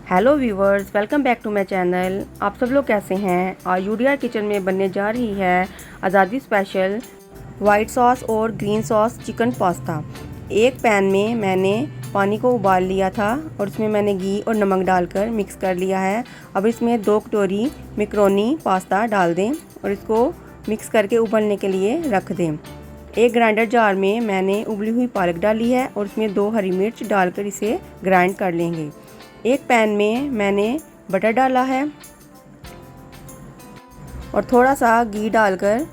Hello viewers, welcome back to my channel. आप सब लोग कैसे हैं? आज यूडीआर किचन में बनने जा रही है आज़ादी स्पेशल वाइट सॉस और ग्रीन सॉस चिकन पास्ता। एक पैन में मैंने पानी को उबाल लिया था और इसमें मैंने घी और नमक डालकर मिक्स कर लिया है। अब इसमें 2 कटोरी मैक्रोनी पास्ता डाल दें और इसको मिक्स करके उबलने के लिए रख दें। एक ग्राइंडर जार में मैंने उबली हुई पालक डाली है और इसमें 2 हरी मिर्च डालकर इसे ग्राइंड कर लेंगे। एक पैन में मैंने बटर डाला है और थोड़ा सा घी डालकर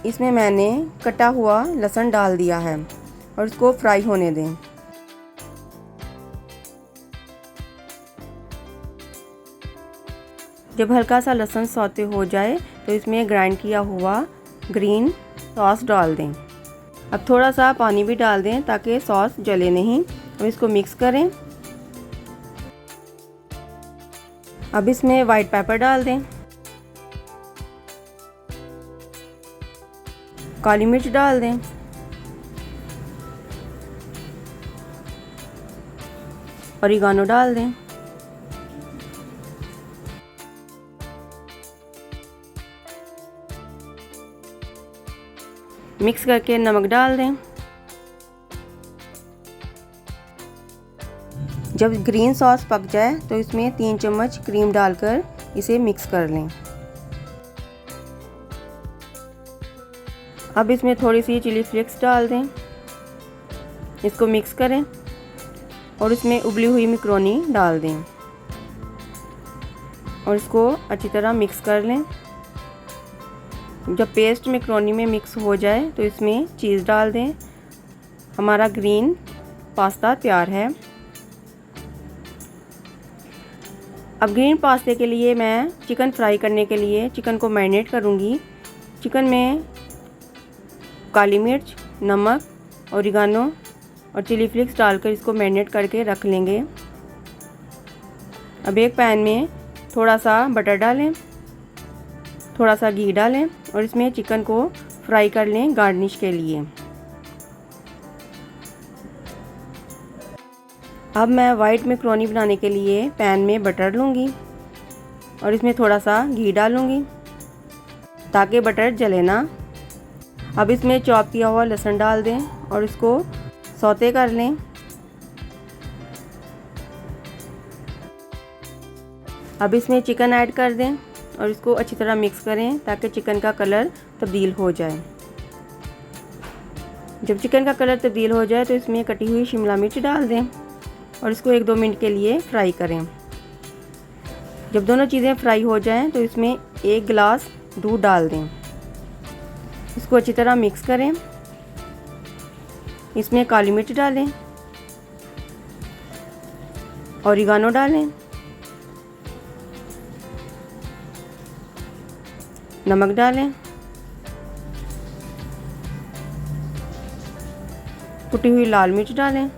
इसमें मैंने कटा हुआ लहसुन डाल दिया है और इसको फ्राई होने दें। जब हल्का सा लहसुन सौते हो जाए तो इसमें ग्राइंड किया हुआ ग्रीन सॉस डाल दें। अब थोड़ा सा पानी भी डाल दें ताकि सॉस जले नहीं। अब इसको मिक्स करें। अब इसमें वाइट पेपर डाल दें, काली मिर्च डाल दें, ऑरिगानो डाल दें, मिक्स करके नमक डाल दें। जब ग्रीन सॉस पक जाए तो इसमें 3 चम्मच क्रीम डालकर इसे मिक्स कर लें। अब इसमें थोड़ी सी चिली फ्लेक्स डाल दें, इसको मिक्स करें और इसमें उबली हुई मैक्रोनी डाल दें और इसको अच्छी तरह मिक्स कर लें। जब पेस्ट मैक्रोनी में मिक्स हो जाए तो इसमें चीज़ डाल दें। हमारा ग्रीन पास्ता तैयार है। अब ग्रीन पास्ते के लिए मैं चिकन फ्राई करने के लिए चिकन को मैरिनेट करूँगी। चिकन में काली मिर्च, नमक, ऑरिगानो और चिली फ्लेक्स डालकर इसको मैरिनेट करके रख लेंगे। अब एक पैन में थोड़ा सा बटर डालें, थोड़ा सा घी डालें और इसमें चिकन को फ्राई कर लें गार्निश के लिए। अब मैं वाइट मैक्रोनी बनाने के लिए पैन में बटर लूँगी और इसमें थोड़ा सा घी डालूँगी ताकि बटर जले ना। अब इसमें चॉप किया हुआ लहसुन डाल दें और इसको सौते कर लें। अब इसमें चिकन ऐड कर दें और इसको अच्छी तरह मिक्स करें ताकि चिकन का कलर तब्दील हो जाए। जब चिकन का कलर तब्दील हो जाए तो इसमें कटी हुई शिमला मिर्च डाल दें और इसको 1-2 मिनट के लिए फ्राई करें। जब दोनों चीज़ें फ्राई हो जाएं तो इसमें 1 गिलास दूध डाल दें। इसको अच्छी तरह मिक्स करें। इसमें काली मिर्च डालें, ऑरिगानो डालें, नमक डालें, कुटी हुई लाल मिर्च डालें,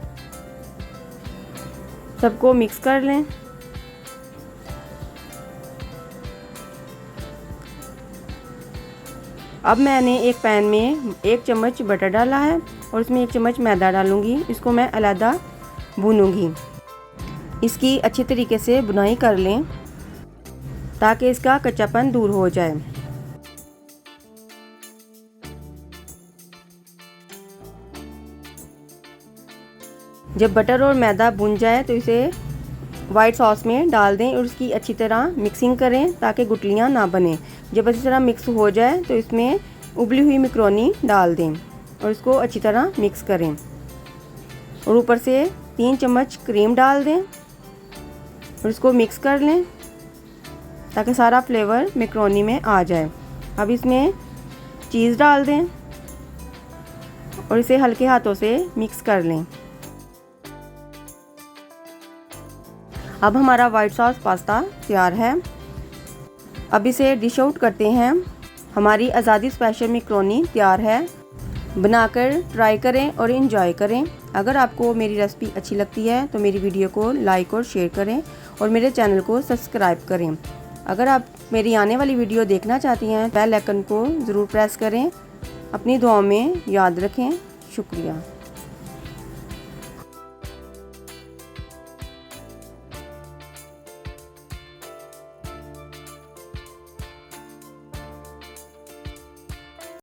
सबको मिक्स कर लें। अब मैंने एक पैन में 1 चम्मच बटर डाला है और इसमें 1 चम्मच मैदा डालूंगी। इसको मैं अलग भूनूंगी। इसकी अच्छी तरीके से बुनाई कर लें ताकि इसका कच्चापन दूर हो जाए। जब बटर और मैदा भुन जाए तो इसे वाइट सॉस में डाल दें और इसकी अच्छी तरह मिक्सिंग करें ताकि गुठलियाँ ना बने। जब अच्छी तरह मिक्स हो जाए तो इसमें उबली हुई मैक्रोनी डाल दें और इसको अच्छी तरह मिक्स करें और ऊपर से 3 चम्मच क्रीम डाल दें और इसको मिक्स कर लें ताकि सारा फ्लेवर मैक्रोनी में आ जाए। अब इसमें चीज़ डाल दें और इसे हल्के हाथों से मिक्स कर लें। अब हमारा वाइट सॉस पास्ता तैयार है। अब इसे डिश आउट करते हैं। हमारी आज़ादी स्पेशल मैक्रोनी तैयार है। बनाकर ट्राई करें और इन्जॉय करें। अगर आपको मेरी रेसिपी अच्छी लगती है तो मेरी वीडियो को लाइक और शेयर करें और मेरे चैनल को सब्सक्राइब करें। अगर आप मेरी आने वाली वीडियो देखना चाहती हैं बेल आइकन को ज़रूर प्रेस करें। अपनी दुआओं में याद रखें। शुक्रिया।